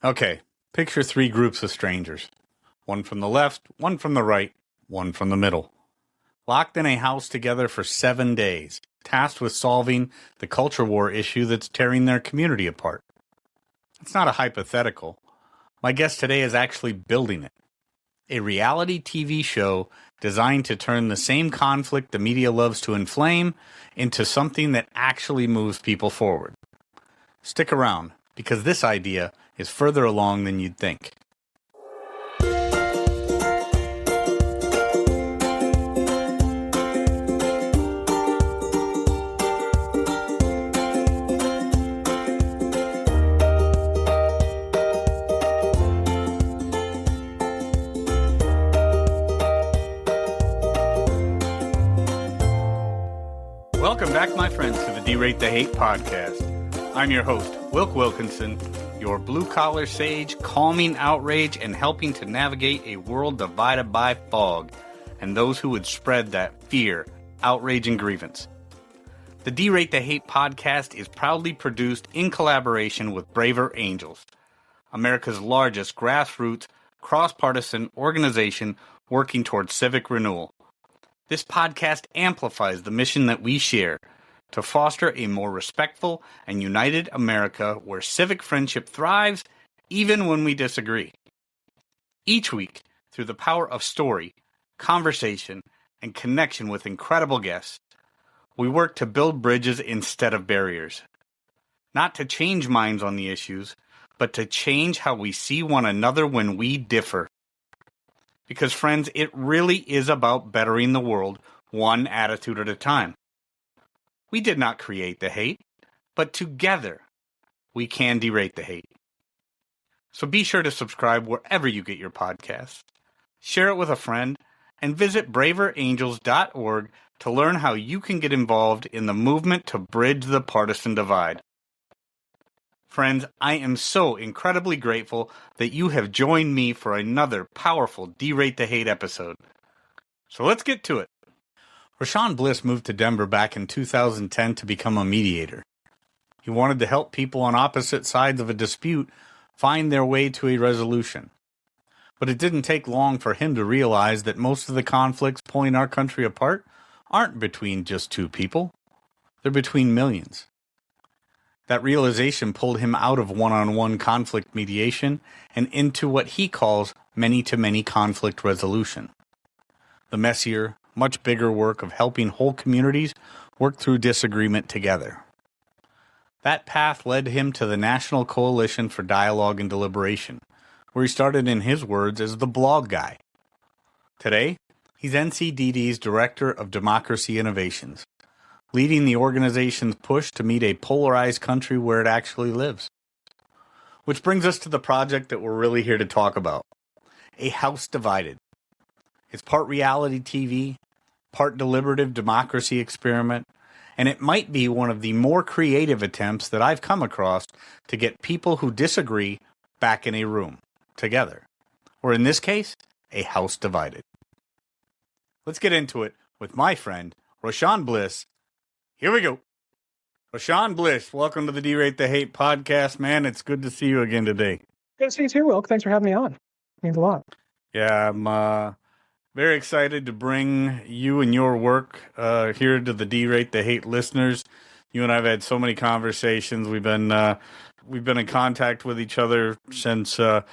Okay, picture three groups of strangers. One from the left, one from the right, one from the middle. Locked in a house together for 7 days, tasked with solving the culture war issue that's tearing their community apart. It's not a hypothetical. My guest today is actually building it. A reality TV show designed to turn the same conflict the media loves to inflame into something that actually moves people forward. Stick around, because this idea is further along than you'd think. Welcome back, my friends, to the D-Rate the Hate podcast. I'm your host, Wilk Wilkinson, your blue-collar sage, calming outrage and helping to navigate a world divided by fog and those who would spread that fear, outrage, and grievance. The D-Rate the Hate podcast is proudly produced in collaboration with Braver Angels, America's largest grassroots, cross-partisan organization working towards civic renewal. This podcast amplifies the mission that we share to foster a more respectful and united America where civic friendship thrives even when we disagree. Each week, through the power of story, conversation, and connection with incredible guests, we work to build bridges instead of barriers. Not to change minds on the issues, but to change how we see one another when we differ. Because, friends, it really is about bettering the world one attitude at a time. We did not create the hate, but together we can derate the hate. So be sure to subscribe wherever you get your podcasts. Share it with a friend, and visit braverangels.org to learn how you can get involved in the movement to bridge the partisan divide. Friends, I am so incredibly grateful that you have joined me for another powerful D-Rate the Hate episode. So let's get to it. Roshan Bliss moved to Denver back in 2010 to become a mediator. He wanted to help people on opposite sides of a dispute find their way to a resolution. But it didn't take long for him to realize that most of the conflicts pulling our country apart aren't between just two people. They're between millions. That realization pulled him out of one-on-one conflict mediation and into what he calls many-to-many conflict resolution. The messier, much bigger work of helping whole communities work through disagreement together. That path led him to the National Coalition for Dialogue and Deliberation, where he started, in his words, as the blog guy. Today, he's NCDD's Director of Democracy Innovations, leading the organization's push to meet a polarized country where it actually lives. Which brings us to the project that we're really here to talk about, A House Divided. It's part reality TV, part deliberative democracy experiment, and it might be one of the more creative attempts that I've come across to get people who disagree back in a room together. Or in this case, a house divided. Let's get into it with my friend, Roshan Bliss. Here we go. Roshan Bliss, welcome to the D-Rate the Hate podcast, man. It's good to see you again today. Good to see you too, Wilk. Thanks for having me on. It means a lot. Yeah, I'm very excited to bring you and your work here to the D-Rate the Hate listeners. You and I have had so many conversations. We've been in contact with each other since I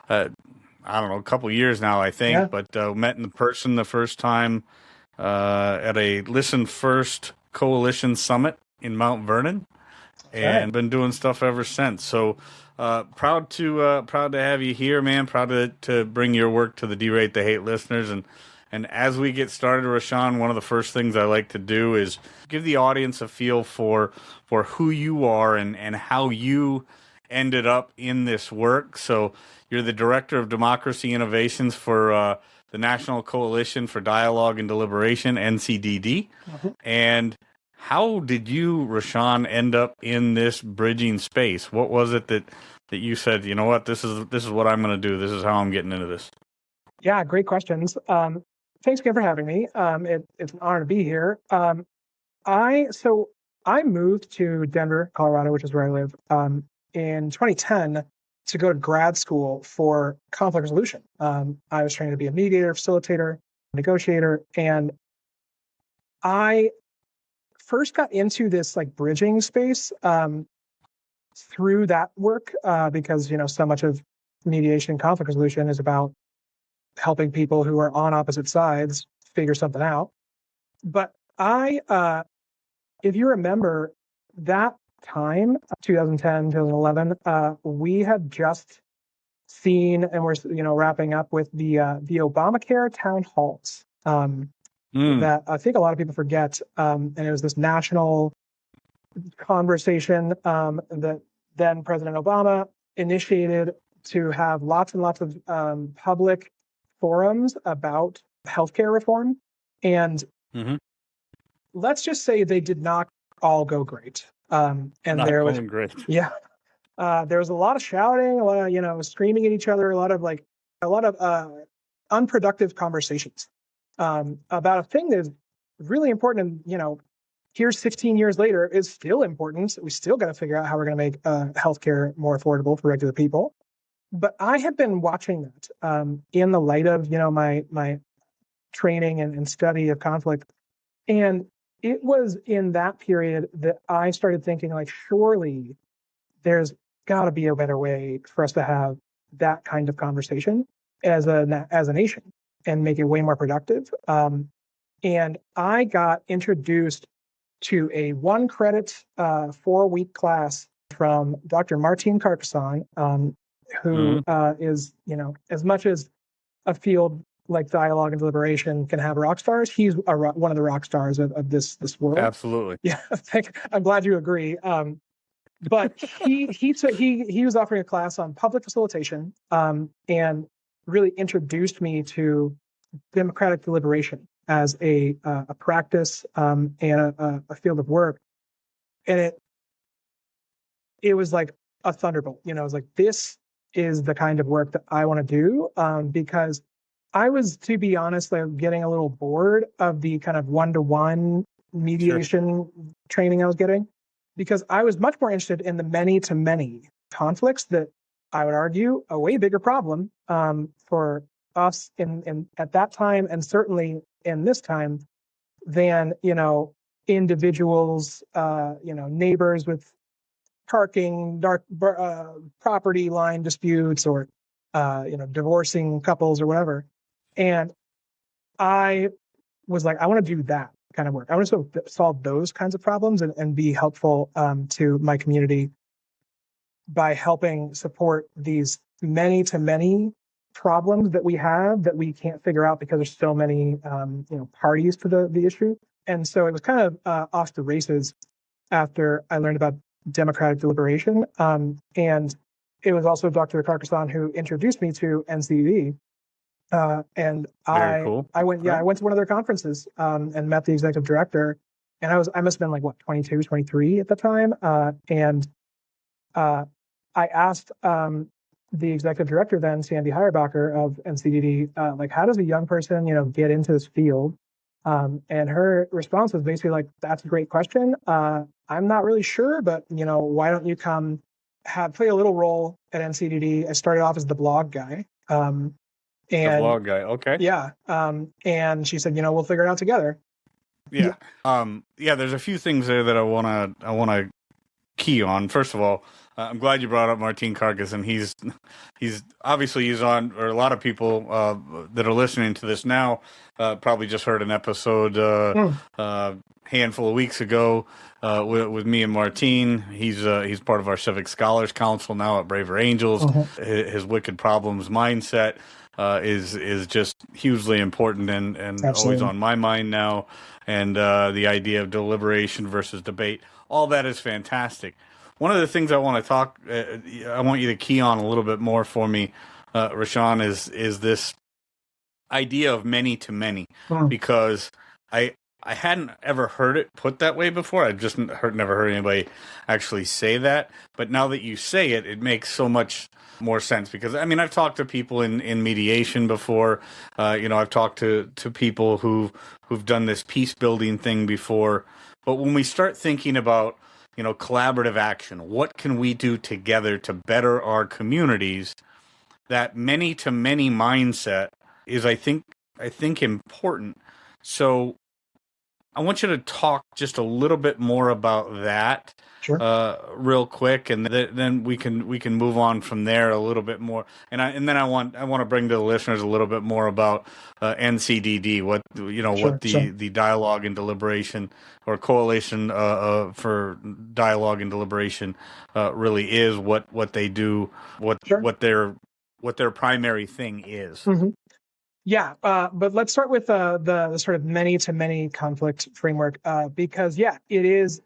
don't know, a couple years now, I think. Yeah. But met in person the first time at a Listen First Coalition Summit in Mount Vernon, and been doing stuff ever since. So proud to have you here, man. Proud to bring your work to the D-Rate the Hate listeners. And as we get started, Roshan, one of the first things I like to do is give the audience a feel for who you are and how you ended up in this work. So you're the Director of Democracy Innovations for the National Coalition for Dialogue and Deliberation, NCDD. Mm-hmm. And how did you, Roshan, end up in this bridging space? What was it that you said, you know what, this is what I'm going to do. This is how I'm getting into this. Yeah, great questions. Thanks again for having me. It's an honor to be here. I moved to Denver, Colorado, which is where I live, in 2010 to go to grad school for conflict resolution. I was trained to be a mediator, facilitator, negotiator, and I first got into this like bridging space through that work because so much of mediation and conflict resolution is about helping people who are on opposite sides figure something out. But if you remember that time, 2010, 2011, we had just seen, and we're wrapping up with the Obamacare town halls that I think a lot of people forget, and it was this national conversation that then President Obama initiated to have lots and lots of public forums about healthcare reform, and let's just say they did not all go great. And not there was great. There was a lot of shouting, a lot of screaming at each other, a lot of unproductive conversations about a thing that is really important. And here's 16 years later, is still important. We still got to figure out how we're going to make healthcare more affordable for regular people. But I had been watching that in the light of my training and study of conflict, and it was in that period that I started thinking, like, surely there's got to be a better way for us to have that kind of conversation as a nation and make it way more productive. And I got introduced to a 1-credit 4-week class from Dr. Martin Carcassonne, who is, as much as a field like dialogue and deliberation can have rock stars, he's one of the rock stars of this world. Absolutely. Yeah, I'm glad you agree. But he was offering a class on public facilitation and really introduced me to democratic deliberation as a practice and a field of work. And it was like a thunderbolt. It was like, this is the kind of work that I want to do, because I was, to be honest, like getting a little bored of the kind of one-to-one mediation training I was getting, because I was much more interested in the many-to-many conflicts that I would argue a way bigger problem for us in at that time, and certainly in this time, than individuals, neighbors with parking, property line disputes, or divorcing couples or whatever. And I was like, I want to do that kind of work. I want to solve those kinds of problems and be helpful to my community by helping support these many-to-many problems that we have that we can't figure out because there's so many parties to the issue. And so it was kind of off the races after I learned about democratic deliberation. And it was also Dr. Carcassonne who introduced me to NCDD. And I went to one of their conferences and met the executive director. And I must have been like 22, 23 at the time. And I asked the executive director then, Sandy Heyerbacher of NCDD, like, how does a young person, get into this field? And her response was basically like, that's a great question. I'm not really sure, but why don't you come play a little role at NCDD? I started off as the blog guy. The blog guy, okay. Yeah. And she said, we'll figure it out together. Yeah. There's a few things there that I wanna key on. First of all, I'm glad you brought up Martin Carcassonne. He's obviously he's on, or a lot of people that are listening to this now probably just heard an episode handful of weeks ago with me and Martin. He's part of our Civic Scholars Council now at Braver Angels. His Wicked Problems mindset is just hugely important and always on my mind now. And the idea of deliberation versus debate, all that is fantastic. One of the things I want to I want you to key on a little bit more for me, Roshan, is this idea of many to many, because I hadn't ever heard it put that way before. I've just never heard anybody actually say that. But now that you say it, it makes so much more sense, because I've talked to people in mediation before. I've talked to people who've done this peace building thing before. But when we start thinking about collaborative action. What can we do together to better our communities? That many to many mindset is, I think important. So I want you to talk just a little bit more about that, Sure. real quick, and then we can move on from there a little bit more. And then I want to bring to the listeners a little bit more about NCDD, what Sure. the dialogue and deliberation, or coalition for dialogue and deliberation really is, what they do, Sure. what their primary thing is. Mm-hmm. Yeah, but let's start with the sort of many-to-many conflict framework, because, it is,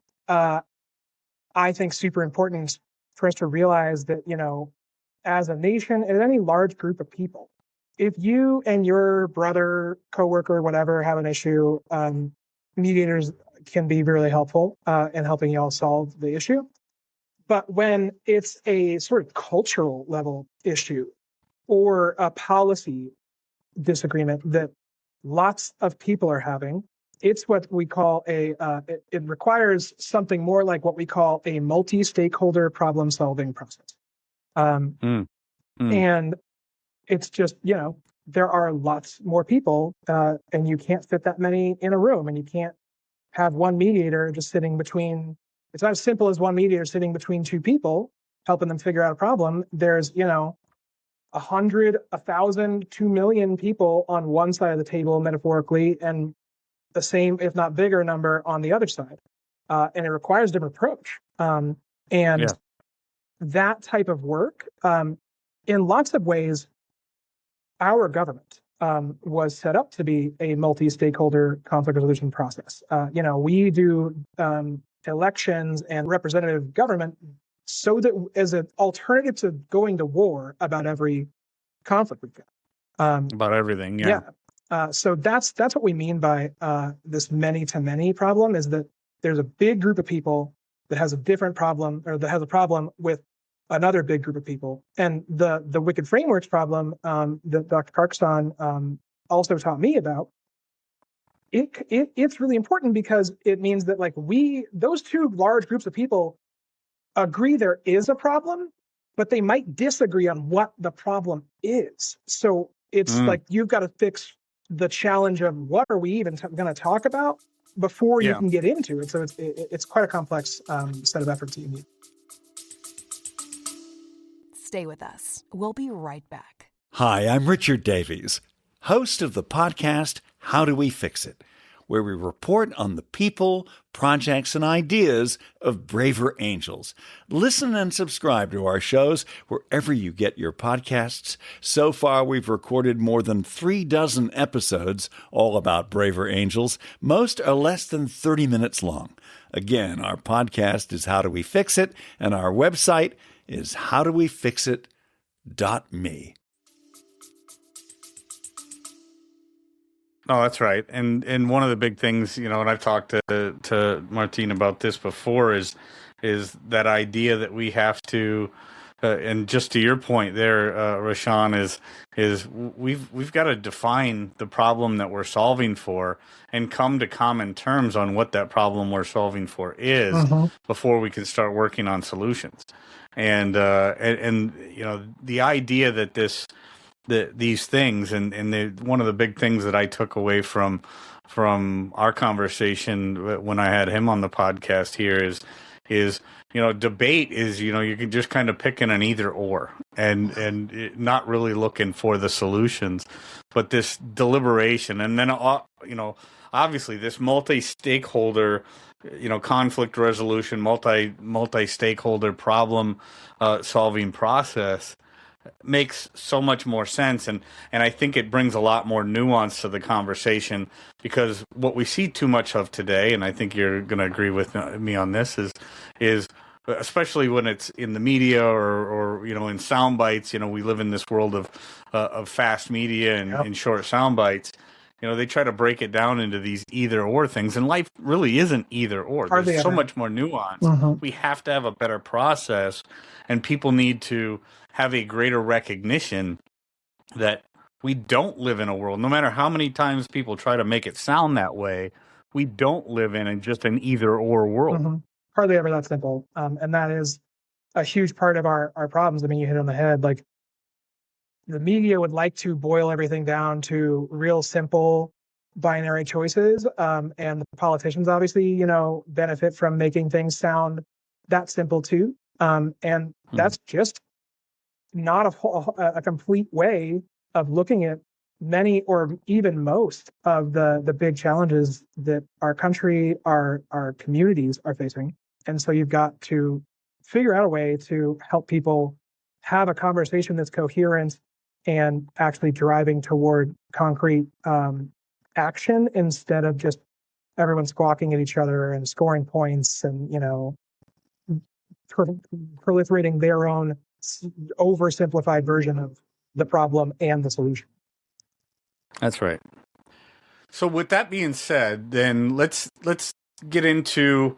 I think, super important for us to realize that, as a nation and any large group of people, if you and your brother, coworker, whatever, have an issue, mediators can be really helpful in helping y'all solve the issue. But when it's a sort of cultural level issue or a policy disagreement that lots of people are having, it's what we call it requires something more like what we call a multi-stakeholder problem solving process. And it's just, there are lots more people, and you can't fit that many in a room, and you can't have one mediator just sitting between. It's not as simple as one mediator sitting between two people, helping them figure out a problem. There's, 100, 1,000, 2 million people on one side of the table, metaphorically, and the same, if not bigger, number on the other side. And it requires a different approach. That type of work, in lots of ways, our government was set up to be a multi-stakeholder conflict resolution process. We do elections and representative government so that as an alternative to going to war about every conflict we've got. About everything, yeah. So that's what we mean by this many-to-many problem, is that there's a big group of people that has a different problem, or that has a problem with another big group of people. And the Wicked Frameworks problem that Dr. Karkastan also taught me about, it's really important because it means that those two large groups of people agree there is a problem, but they might disagree on what the problem is. So it's you've got to fix the challenge of what are we even going to talk about before you can get into it. So it's quite a complex set of efforts that you need. Stay with us. We'll be right back. Hi, I'm Richard Davies, host of the podcast How Do We Fix It?, where we report on the people, projects, and ideas of Braver Angels. Listen and subscribe to our shows wherever you get your podcasts. So far, we've recorded more than 36 episodes, all about Braver Angels. Most are less than 30 minutes long. Again, our podcast is How Do We Fix It?, and our website is howdowefixit.me. Oh, that's right. And one of the big things, and I've talked to Martine about this before, is that idea that we have to, and just to your point there, Roshan, is we've got to define the problem that we're solving for and come to common terms on what that problem we're solving for is before we can start working on solutions. And the idea that these things, and one of the big things that I took away from our conversation when I had him on the podcast here is debate is you can just kind of pick in an either or and not really looking for the solutions, but this deliberation, and then obviously this multi-stakeholder conflict resolution, multi-stakeholder problem solving process makes so much more sense, and I think it brings a lot more nuance to the conversation, because what we see too much of today, and I think you're going to agree with me on this, is especially when it's in the media or in sound bites. We live in this world of fast media and short sound bites. They try to break it down into these either or things, and life really isn't either or. There's so much more nuance. We have to have a better process, and people need to have a greater recognition that we don't live in a world, no matter how many times people try to make it sound that way, we don't live in just an either or world. hardly ever that simple. And that is a huge part of our problems. I mean, you hit it on the head. Like, the media would like to boil everything down to real simple binary choices. And the politicians obviously, benefit from making things sound that simple too. And that's just not a complete way of looking at many or even most of the big challenges that our country, our communities are facing. And so you've got to figure out a way to help people have a conversation that's coherent and actually driving toward concrete action, instead of just everyone squawking at each other and scoring points and, proliferating their own oversimplified version of the problem and the solution. That's right. So with that being said, then let's get into,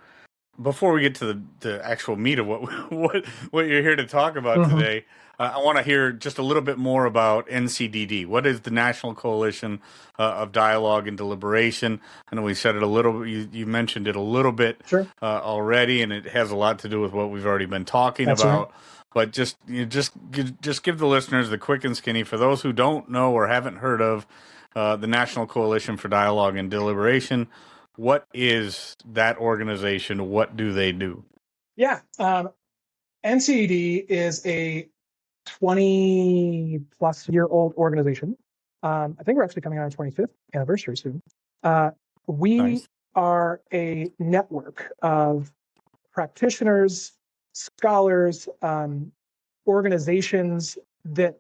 before we get to the actual meat of what you're here to talk about today. I want to hear just a little bit more about NCDD. What is the National Coalition of Dialogue and Deliberation? I know we said it a little. You mentioned it a little bit already, and it has a lot to do with what we've already been talking about. Right. But just give the listeners the quick and skinny, for those who don't know or haven't heard of the National Coalition for Dialogue and Deliberation. What is that organization? What do they do? Yeah, NCD is a 20-plus-year-old organization. I think we're actually coming on our 25th anniversary soon. We are a network of practitioners, scholars, organizations that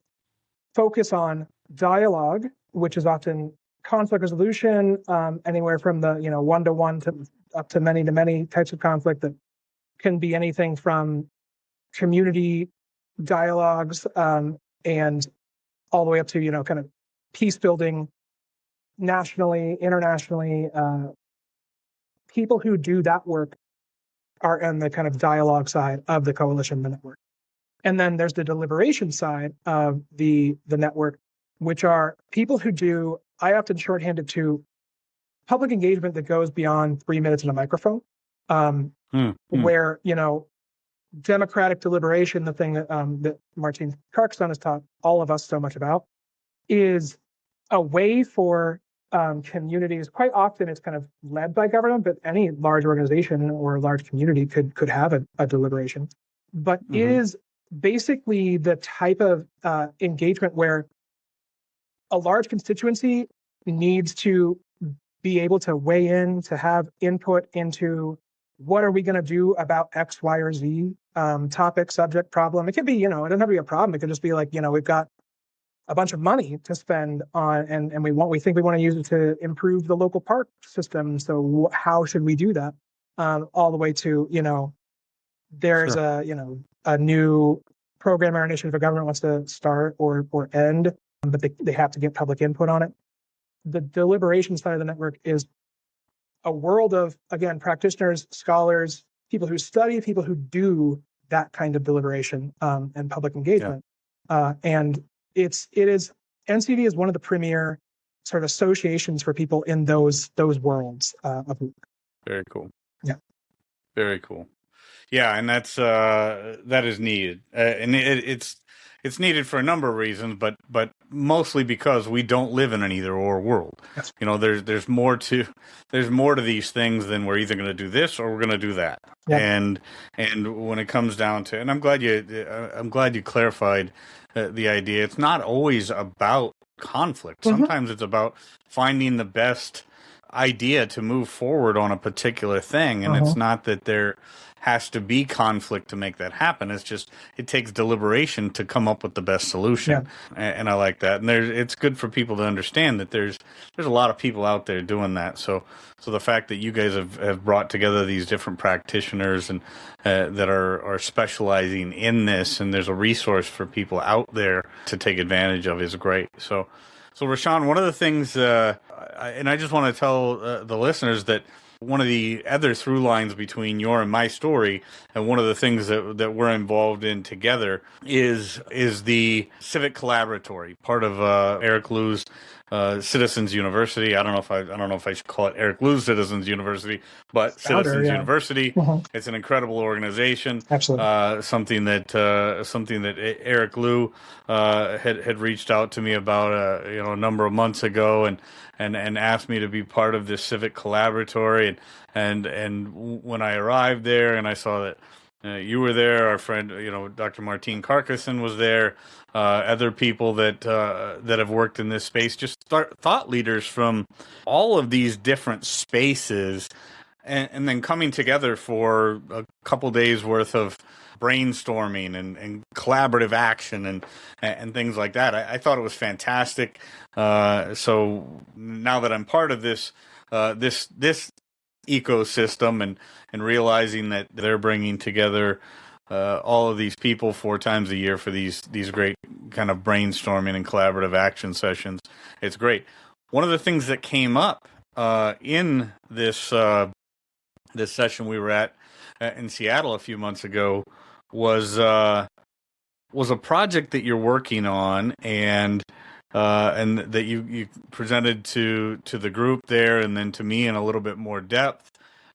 focus on dialogue, which is often conflict resolution, anywhere from the one-to-one to up to many types of conflict that can be anything from community dialogues and all the way up to kind of peace building nationally, internationally. People who do that work are on the kind of dialogue side of the coalition, the network. And then there's the deliberation side of the network, which are people who do, I often shorthand it to, public engagement that goes beyond 3 minutes in a microphone, where, democratic deliberation, the thing that Martin Carkstone has taught all of us so much about, is a way for communities. Quite often it's kind of led by government, but any large organization or large community could have a deliberation. But is basically the type of engagement where a large constituency needs to be able to weigh in, to have input into what are we going to do about X, Y, or Z topic, subject, problem. It could be, it doesn't have to be a problem. It could just be like, we've got a bunch of money to spend on, and we think we want to use it to improve the local park system. So how should we do that? All the way to, there's a new program or initiative a government wants to start or end, but they have to get public input on it. The deliberation side of the network is a world of, again, practitioners, scholars, people who study, people who do that kind of deliberation and public engagement. And it is NCD is one of the premier sort of associations for people in those worlds of work. Very cool. Yeah. Very cool. Yeah, and that is needed, and it's needed for a number of reasons, but mostly because we don't live in an either or world. Yes. There's more to these things than we're either going to do this or we're going to do that. Yeah. And when it comes down to, and I'm glad you clarified the idea. It's not always about conflict. Sometimes it's about finding the best idea to move forward on a particular thing, and it's not that there has to be conflict to make that happen. It's just it takes deliberation to come up with the best solution. And I like that. And it's good for people to understand that there's a lot of people out there doing that. So the fact that you guys have brought together these different practitioners and that are specializing in this, and there's a resource for people out there to take advantage of, is great. So Roshan, one of the things, and I just want to tell the listeners that one of the other through lines between your and my story, and one of the things that we're involved in together is the Civic Collaboratory, part of Eric Liu's Citizens University. I don't know if I should call it Eric Liu's Citizens University, but Founder, Citizens yeah. University. Mhm. It's an incredible organization. Absolutely. Something that Eric Liu had reached out to me about a number of months ago, and asked me to be part of this civic collaboratory. And when I arrived there and I saw that you were there, our friend, Dr. Martine Carcassonne was there, other people that have worked in this space, just thought leaders from all of these different spaces, and then coming together for a couple days worth of brainstorming and collaborative action and things like that. I thought it was fantastic. So now that I'm part of this ecosystem and realizing that they're bringing together all of these people 4 times a year for these great kind of brainstorming and collaborative action sessions, it's great. One of the things that came up in this session we were at in Seattle a few months ago was a project that you're working on, and that you presented to the group there, and then to me in a little bit more depth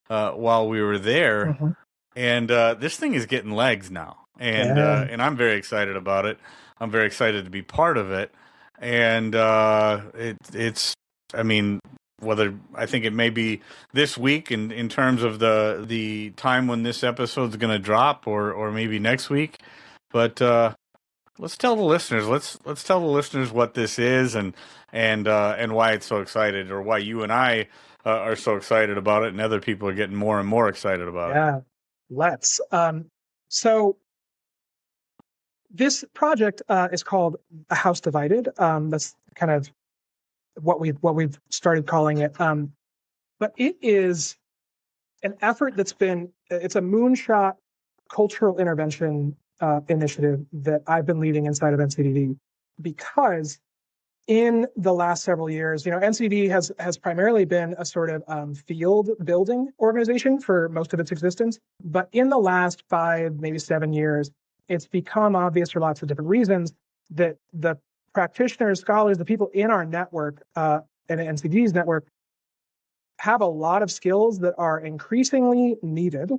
while we were there. Mm-hmm. And this thing is getting legs now, and I'm very excited about it. I'm very excited to be part of it, and it's. I mean, whether I think it may be this week in terms of the time when this episode's going to drop, or maybe next week, but. Let's tell the listeners. Let's tell the listeners what this is and why it's so excited, or why you and I are so excited about it, and other people are getting more and more excited about it. Yeah, let's. So this project is called A House Divided. That's kind of what we've started calling it. But it is an effort it's a moonshot cultural intervention initiative that I've been leading inside of NCDD, because in the last several years, NCDD has primarily been a sort of field building organization for most of its existence. But in the last 5, maybe 7 years, it's become obvious for lots of different reasons that the practitioners, scholars, the people in our network, and NCDD's network, have a lot of skills that are increasingly needed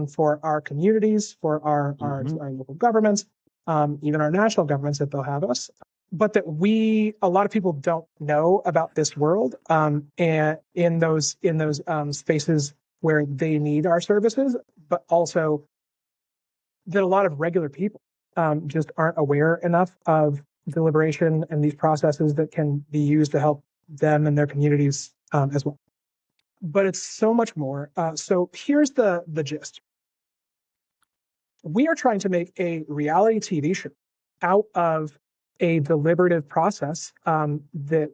for our communities, for our local governments, even our national governments if they'll have us, but that a lot of people don't know about this world, and in those spaces where they need our services, but also that a lot of regular people just aren't aware enough of deliberation and these processes that can be used to help them and their communities as well. But it's so much more. So here's the gist. We are trying to make a reality TV show out of a deliberative process that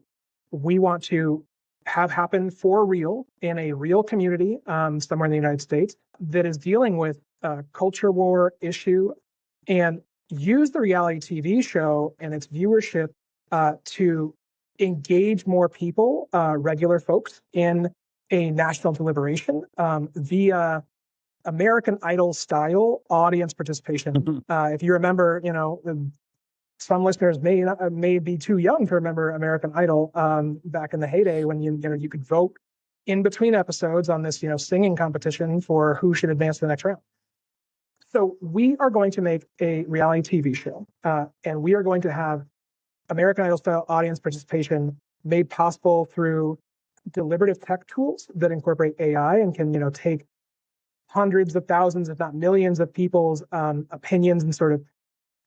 we want to have happen for real in a real community somewhere in the United States that is dealing with a culture war issue, and use the reality TV show and its viewership to engage more people, regular folks, in a national deliberation via American Idol style audience participation. If you remember, some listeners may be too young to remember American Idol back in the heyday when you could vote in between episodes on this singing competition for who should advance to the next round. So we are going to make a reality TV show, and we are going to have American Idol style audience participation made possible through deliberative tech tools that incorporate AI and can, take hundreds of thousands, if not millions of people's opinions and sort of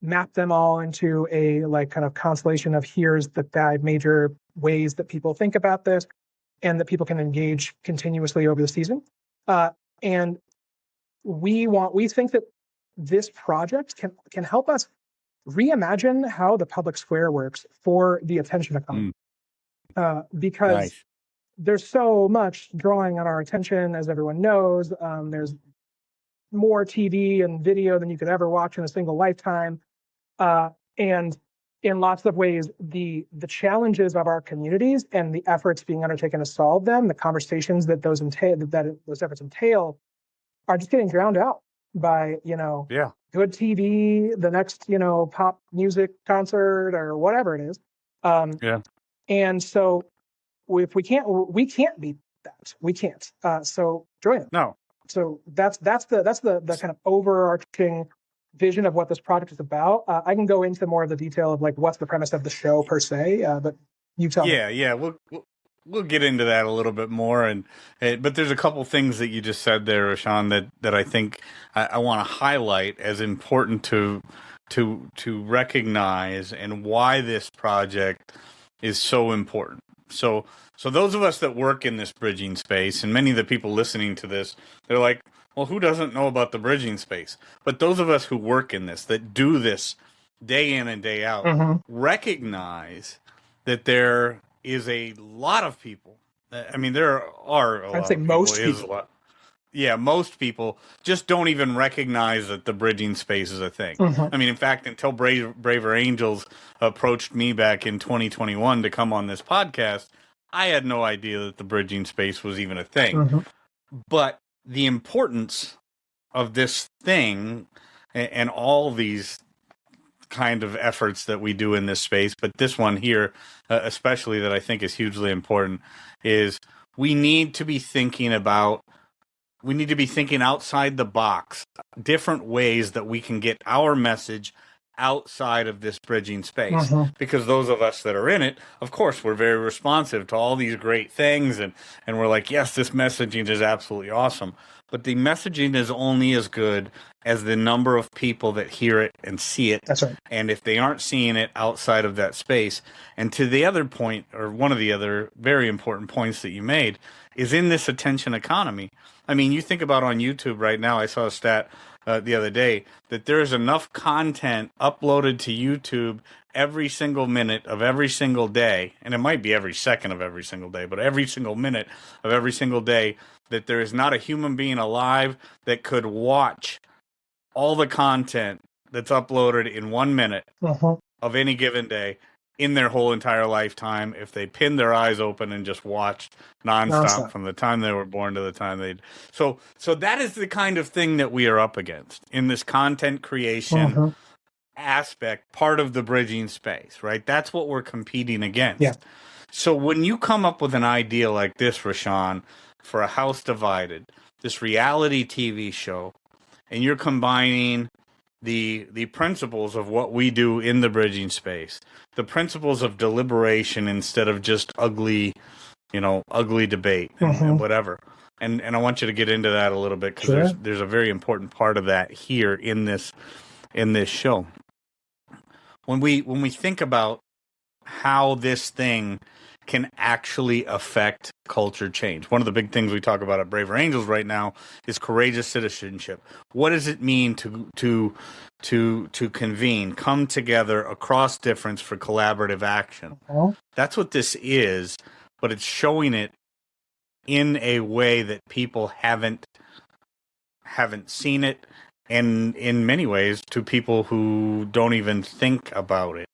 map them all into a kind of constellation of here's the 5 major ways that people think about this, and that people can engage continuously over the season. And we think that this project can help us reimagine how the public square works for the attention economy. Because nice. There's so much drawing on our attention, as everyone knows. There's more TV and video than you could ever watch in a single lifetime. And in lots of ways, the challenges of our communities and the efforts being undertaken to solve them, the conversations that those efforts entail, are just getting drowned out by, good TV, the next, pop music concert or whatever it is. And so if we can't beat that. We can't. So join it. No. So that's the kind of overarching vision of what this project is about. I can go into more of the detail of like what's the premise of the show per se, but you tell me. Yeah. We'll get into that a little bit more, but there's a couple things that you just said there, Roshan, that I think I want to highlight as important to recognize and why this project is so important. So those of us that work in this bridging space, and many of the people listening to this, they're like, well, who doesn't know about the bridging space? But those of us who work in this, that do this day in and day out, recognize that there is a lot of people. I mean, there are a lot of people. Most people. Yeah, most people just don't even recognize that the bridging space is a thing. I mean, in fact, until Braver Angels approached me back in 2021 to come on this podcast, I had no idea that the bridging space was even a thing. But the importance of this thing and all these kind of efforts that we do in this space, but this one here, especially that I think is hugely important, is we need to be thinking outside the box, different ways that we can get our message outside of this bridging space. Because those of us that are in it, of course, we're very responsive to all these great things, and we're like, yes, this messaging is absolutely awesome. But the messaging is only as good as the number of people that hear it and see it. That's right. And if they aren't seeing it outside of that space, and to the other point, or one of the other very important points that you made, is in this attention economy. I mean, you think about on YouTube right now, I saw a stat the other day that there is enough content uploaded to YouTube every single minute of every single day, and it might be every second of every single day, but every single minute of every single day, that there is not a human being alive that could watch all the content that's uploaded in 1 minute of any given day in their whole entire lifetime if they pinned their eyes open and just watched nonstop from the time they were born to the time they'd. So that is the kind of thing that we are up against in this content creation aspect, part of the bridging space, right? That's what we're competing against. Yeah. So when you come up with an idea like this, Roshan, for A House Divided, this reality TV show, and you're combining the principles of what we do in the bridging space, the principles of deliberation instead of just ugly debate and whatever. And I want you to get into that a little bit, because there's a very important part of that here in this show. When we think about how this thing can actually affect culture change. One of the big things we talk about at Braver Angels right now is courageous citizenship. What does it mean to convene, come together across difference for collaborative action? That's what this is, but it's showing it in a way that people haven't seen it, and in many ways to people who don't even think about it.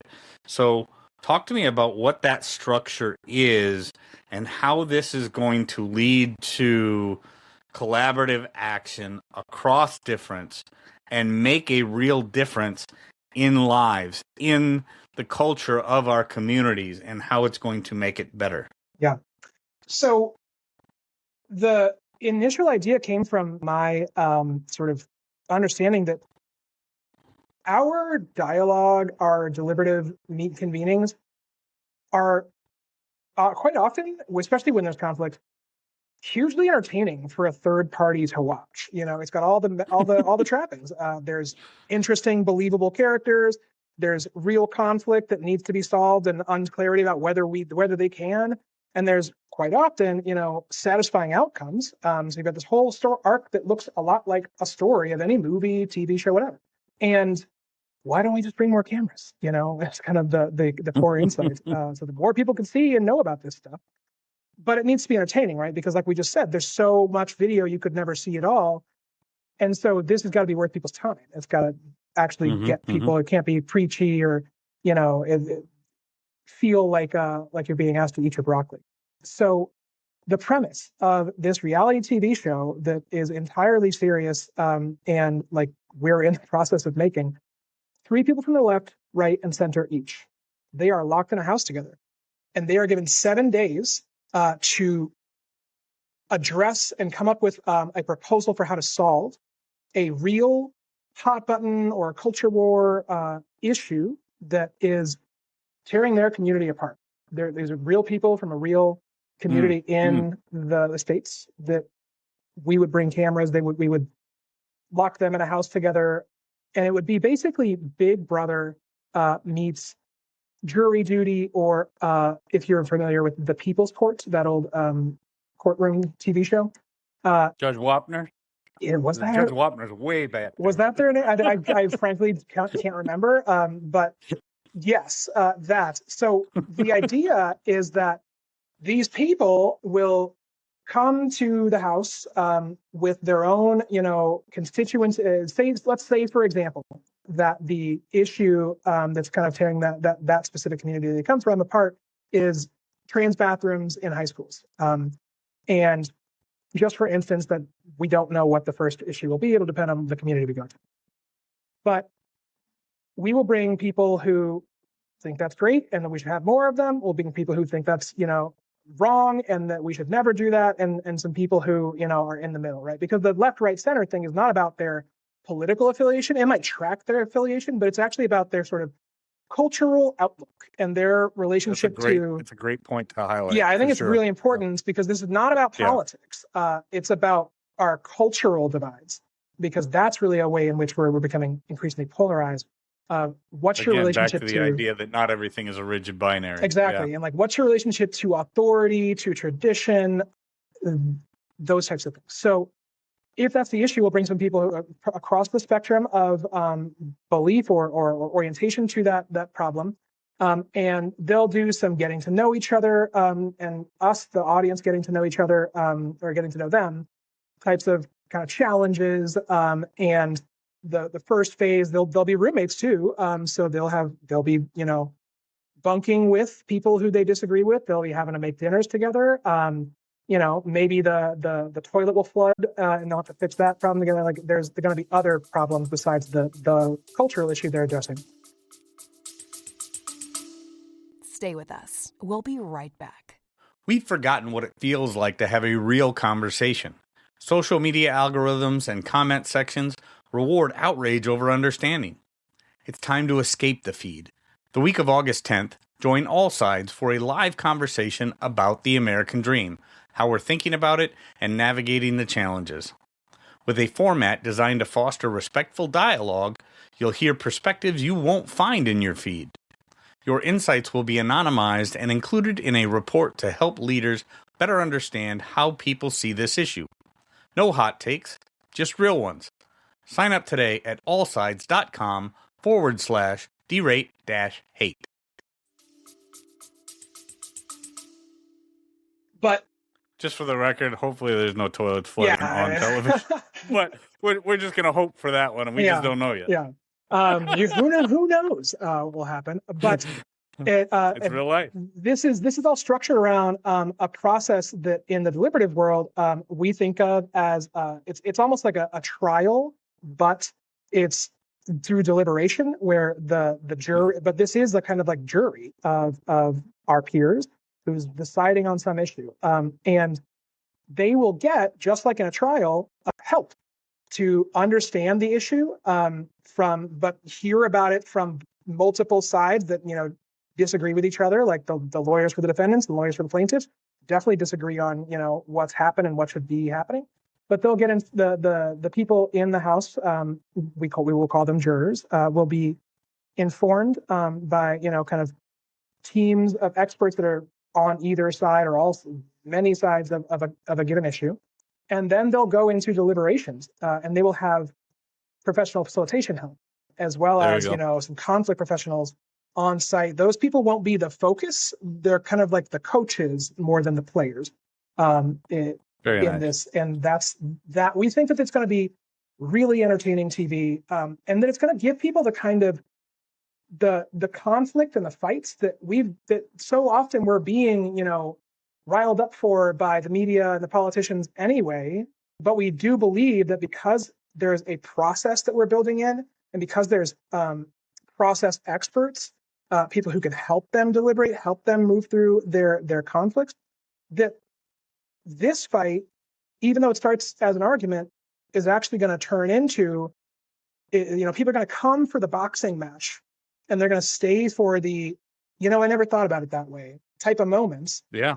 So talk to me about what that structure is and how this is going to lead to collaborative action across difference and make a real difference in lives, in the culture of our communities, and how it's going to make it better. Yeah. So the initial idea came from my sort of understanding that our dialogue, our deliberative meet convenings are quite often, especially when there's conflict, hugely entertaining for a third party to watch. You know, it's got all the trappings. There's interesting, believable characters. There's real conflict that needs to be solved and unclarity about whether they can. And there's quite often, satisfying outcomes. So you've got this whole story arc that looks a lot like a story of any movie, TV show, whatever. And why don't we just bring more cameras? It's kind of the core insight. So the more people can see and know about this stuff. But it needs to be entertaining, right? Because like we just said, there's so much video you could never see at all. And so this has got to be worth people's time. It's got to actually get people. It can't be preachy or, feel like you're being asked to eat your broccoli. So the premise of this reality TV show that is entirely serious, and like we're in the process of making, 3 people from the left, right, and center each. They are locked in a house together. and they are given 7 days to address and come up with a proposal for how to solve a real hot button or culture war issue that is tearing their community apart. These are real people from a real community in the States that we would bring cameras. We would lock them in a house together, and it would be basically Big Brother meets Jury Duty, or if you're familiar with The People's Court, that old courtroom TV show. Judge Wapner? Was that? Judge Wapner's way back there. Was that their name? I frankly can't remember. But yes, that. So the idea is that these people will come to the House with their own, constituents. Let's say, for example, that the issue that's kind of tearing that specific community they come from apart is trans bathrooms in high schools. And just for instance, that we don't know what the first issue will be. It'll depend on the community we go to. But we will bring people who think that's great and that we should have more of them. We'll bring people who think that's, wrong and that we should never do that. And some people who, are in the middle, right? Because the left, right, center thing is not about their political affiliation. It might track their affiliation, but it's actually about their sort of cultural outlook and their relationship to... It's a great point to highlight. Yeah, I think it's really important because this is not about politics. It's about our cultural divides, because that's really a way in which we're becoming increasingly polarized. What's your relationship back to the idea that not everything is a rigid binary? Exactly. And what's your relationship to authority, to tradition, those types of things. So if that's the issue, we'll bring some people across the spectrum of belief or orientation to that problem. And they'll do some getting to know each other, and us, the audience, getting to know each other, or getting to know them, types of kind of challenges. And the first phase, they'll be roommates too. So they'll be, bunking with people who they disagree with. They'll be having to make dinners together. Maybe the toilet will flood, and they'll have to fix that problem together. There's going to be other problems besides the cultural issue they're addressing. Stay with us. We'll be right back. We've forgotten what it feels like to have a real conversation. Social media algorithms and comment sections reward outrage over understanding. It's time to escape the feed. The week of August 10th, join all sides for a live conversation about the American dream, how we're thinking about it, and navigating the challenges. With a format designed to foster respectful dialogue, you'll hear perspectives you won't find in your feed. Your insights will be anonymized and included in a report to help leaders better understand how people see this issue. No hot takes, just real ones. Sign up today at allsides.com/derate-hate. But just for the record, hopefully there's no toilets flooding on television. But we're just going to hope for that one, and we just don't know yet. Yeah. Who knows what will happen? But it's real life. This is all structured around a process that in the deliberative world we think of as it's almost like a trial, but it's through deliberation where the jury. But this is a kind of like jury of our peers who's deciding on some issue, and they will get, just like in a trial, help to understand the issue but hear about it from multiple sides that disagree with each other, like the lawyers for the defendants, the lawyers for the plaintiffs definitely disagree on what's happened and what should be happening. But they'll get in the people in the House, we will call them jurors, will be informed by kind of teams of experts that are on either side or all many sides of a given issue. And then they'll go into deliberations, and they will have professional facilitation help, as well as some conflict professionals on site. Those people won't be the focus; they're kind of like the coaches more than the players in this. And that's that. We think that it's going to be really entertaining TV, and that it's going to give people the kind of the conflict and the fights that so often we're being riled up for by the media and the politicians anyway. But we do believe that because there's a process that we're building in, and because there's process experts people who can help them deliberate, help them move through their conflicts, that this fight, even though it starts as an argument, is actually going to turn into, people are going to come for the boxing match, and they're going to stay for the, I never thought about it that way type of moments. Yeah.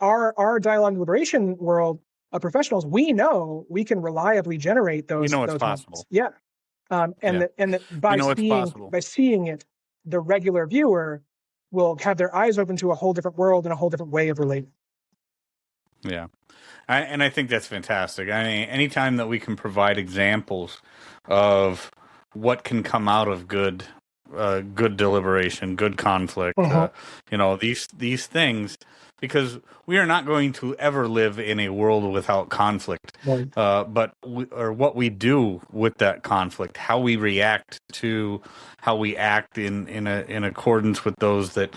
Our dialogue and deliberation world of professionals, we know we can reliably generate those. It's those possible. Moments. Yeah. That by seeing it, the regular viewer will have their eyes open to a whole different world and a whole different way of relating. Yeah. I think that's fantastic. I mean, anytime that we can provide examples of what can come out of good deliberation, good conflict, these things, because we are not going to ever live in a world without conflict. Right. But what we do with that conflict, how we react to, how we act in accordance with those that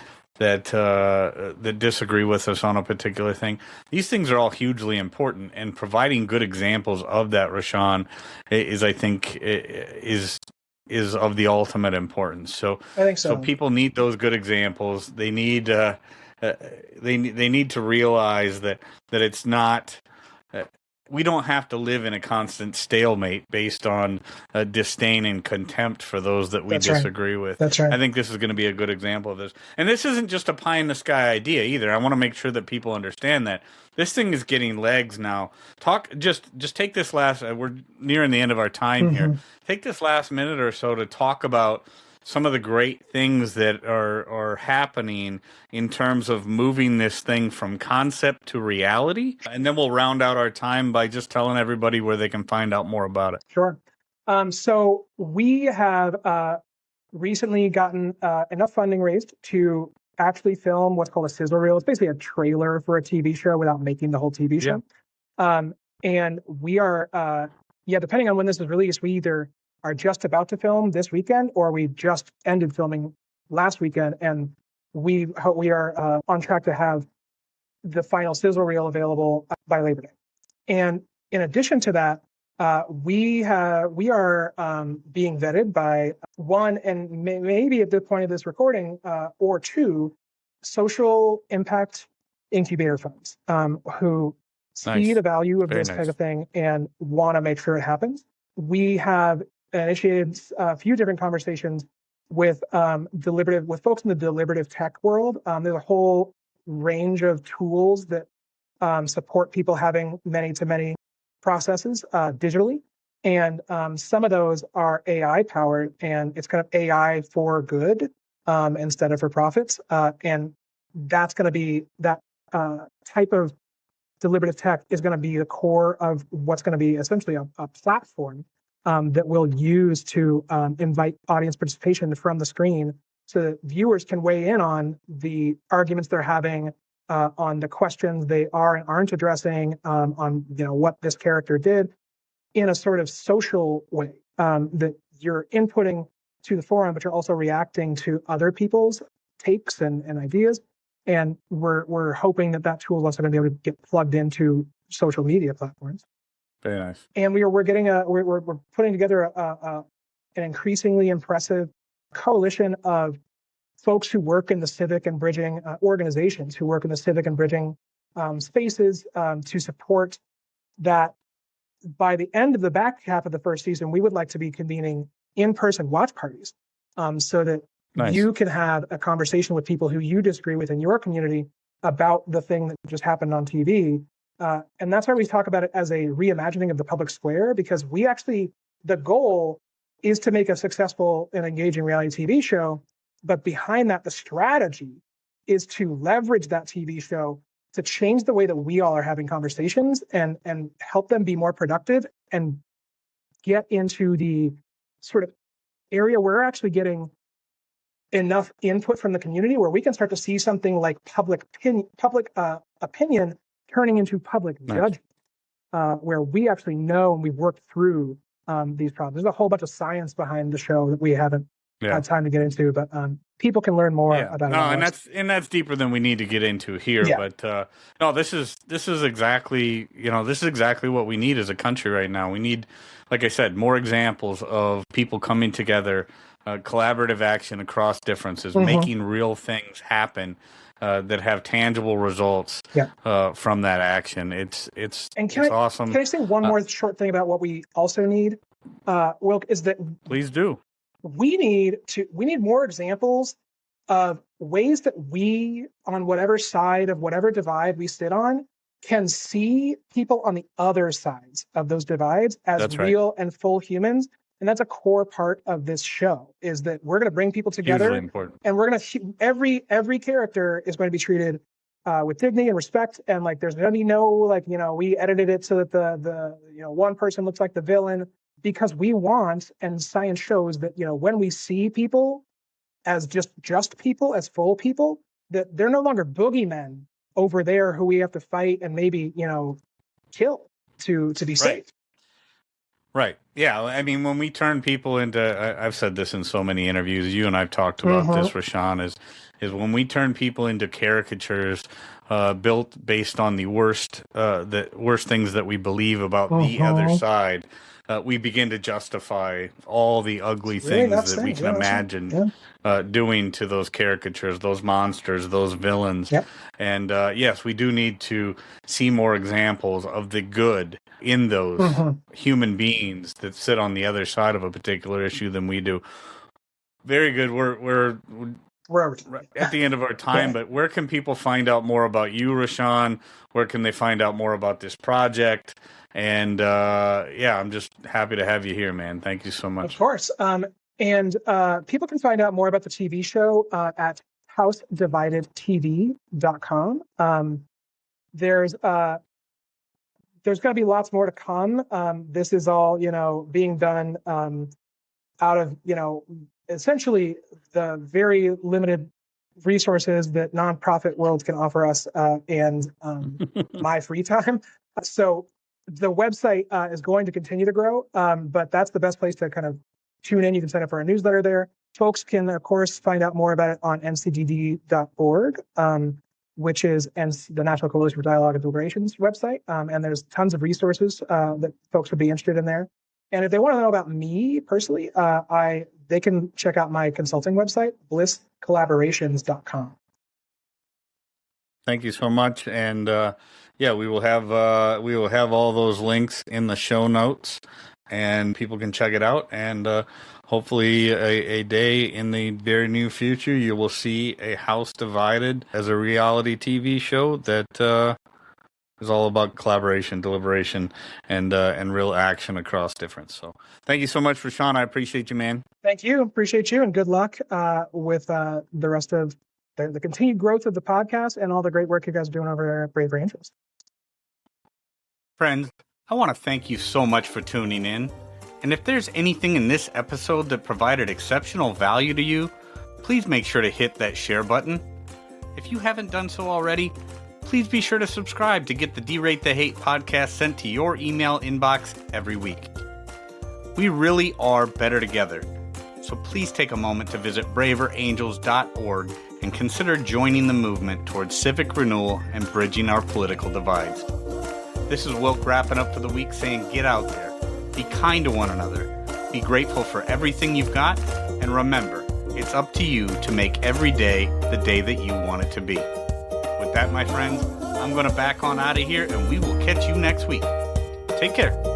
disagree with us on a particular thing. These things are all hugely important, and providing good examples of that, Roshan, is of the ultimate importance. So I think so. So people need those good examples. They need they need to realize that it's not. We don't have to live in a constant stalemate based on disdain and contempt for those that we disagree with. That's right. I think this is going to be a good example of this. And this isn't just a pie in the sky idea either. I want to make sure that people understand that this thing is getting legs now. Just take this last. We're nearing the end of our time here. Take this last minute or so to talk about some of the great things that are happening in terms of moving this thing from concept to reality. And then we'll round out our time by just telling everybody where they can find out more about it. Sure. So we have recently gotten enough funding raised to actually film what's called a sizzle reel. It's basically a trailer for a TV show without making the whole TV show. And we are, depending on when this is released, we either are just about to film this weekend, or we just ended filming last weekend, and we are on track to have the final sizzle reel available by Labor Day. And in addition to that, we are being vetted by one, and maybe at the point of this recording, or two, social impact incubator funds who see the value of this type of thing and want to make sure it happens. We have initiated a few different conversations with folks in the deliberative tech world. There's a whole range of tools that support people having many-to-many processes digitally. And some of those are AI powered, and it's kind of AI for good instead of for profits. And that's going to be that type of deliberative tech is going to be the core of what's going to be essentially a platform that we'll use to invite audience participation from the screen, so that viewers can weigh in on the arguments they're having, on the questions they are and aren't addressing, on what this character did, in a sort of social way, that you're inputting to the forum, but you're also reacting to other people's takes and ideas. And we're hoping that tool is also going to be able to get plugged into social media platforms. Very nice. And we're putting together an increasingly impressive coalition of folks who work in the civic and bridging organizations, who work in the civic and bridging spaces, to support that. By the end of the back half of the first season, we would like to be convening in-person watch parties, so that you can have a conversation with people who you disagree with in your community about the thing that just happened on TV. And that's why we talk about it as a reimagining of the public square, because the goal is to make a successful and engaging reality TV show. But behind that, the strategy is to leverage that TV show to change the way that we all are having conversations and help them be more productive and get into the sort of area where we're actually getting enough input from the community where we can start to see something like public opinion turning into public judgment, where we actually know and we've worked through these problems. There's a whole bunch of science behind the show that we haven't had time to get into, but people can learn more about it. And that's deeper than we need to get into here. Yeah. But no, this is exactly what we need as a country right now. We need, like I said, more examples of people coming together collaborative action across differences, making real things happen that have tangible results from that action. It's awesome. Can I say one more short thing about what we also need, Wilk, is that please do. We need more examples of ways that we, on whatever side of whatever divide we sit on, can see people on the other sides of those divides as real and full humans. And that's a core part of this show, is that we're going to bring people together, and we're going to every character is going to be treated with dignity and respect. And like, there's going to be no, like, we edited it so that the one person looks like the villain, because we want, and science shows that, when we see people as just people, as full people, that they're no longer boogeymen over there who we have to fight and maybe, kill to be safe. Right. Yeah. I mean, when we turn people into, I've said this in so many interviews, you and I've talked about this, Roshan, is when we turn people into caricatures built based on the worst things that we believe about the other side, we begin to justify all the ugly things that we can imagine doing to those caricatures, those monsters, those villains. Yep. And yes, we do need to see more examples of the good in those human beings that sit on the other side of a particular issue than we do. Very good. We're at the end of our time, but where can people find out more about you, Roshan? Where can they find out more about this project? And I'm just happy to have you here, man. Thank you so much. Of course. And people can find out more about the TV show at housedividedtv.com. There's going to be lots more to come. This is all, being done out of, essentially the very limited resources that nonprofit world can offer us and my free time. So the website is going to continue to grow, but that's the best place to kind of tune in. You can sign up for a newsletter there. Folks can, of course, find out more about it on ncdd.org. Which is the National Coalition for Dialogue and Deliberations website. And there's tons of resources that folks would be interested in there. And if they want to know about me personally, they can check out my consulting website, blisscollaborations.com. Thank you so much. And we will have all those links in the show notes, and people can check it out. And hopefully a day in the very near future, you will see a House Divided as a reality TV show that is all about collaboration, deliberation, and real action across difference. So thank you so much, Roshan. I appreciate you, man. Thank you. Appreciate you. And good luck with the rest of the continued growth of the podcast and all the great work you guys are doing over there at Braver Angels. Friends, I want to thank you so much for tuning in. And if there's anything in this episode that provided exceptional value to you, please make sure to hit that share button. If you haven't done so already, please be sure to subscribe to get the Derate the Hate podcast sent to your email inbox every week. We really are better together, so please take a moment to visit braverangels.org and consider joining the movement towards civic renewal and bridging our political divides. This is Wilk wrapping up for the week, saying get out there. Be kind to one another. Be grateful for everything you've got. And remember, it's up to you to make every day the day that you want it to be. With that, my friends, I'm going to back on out of here, and we will catch you next week. Take care.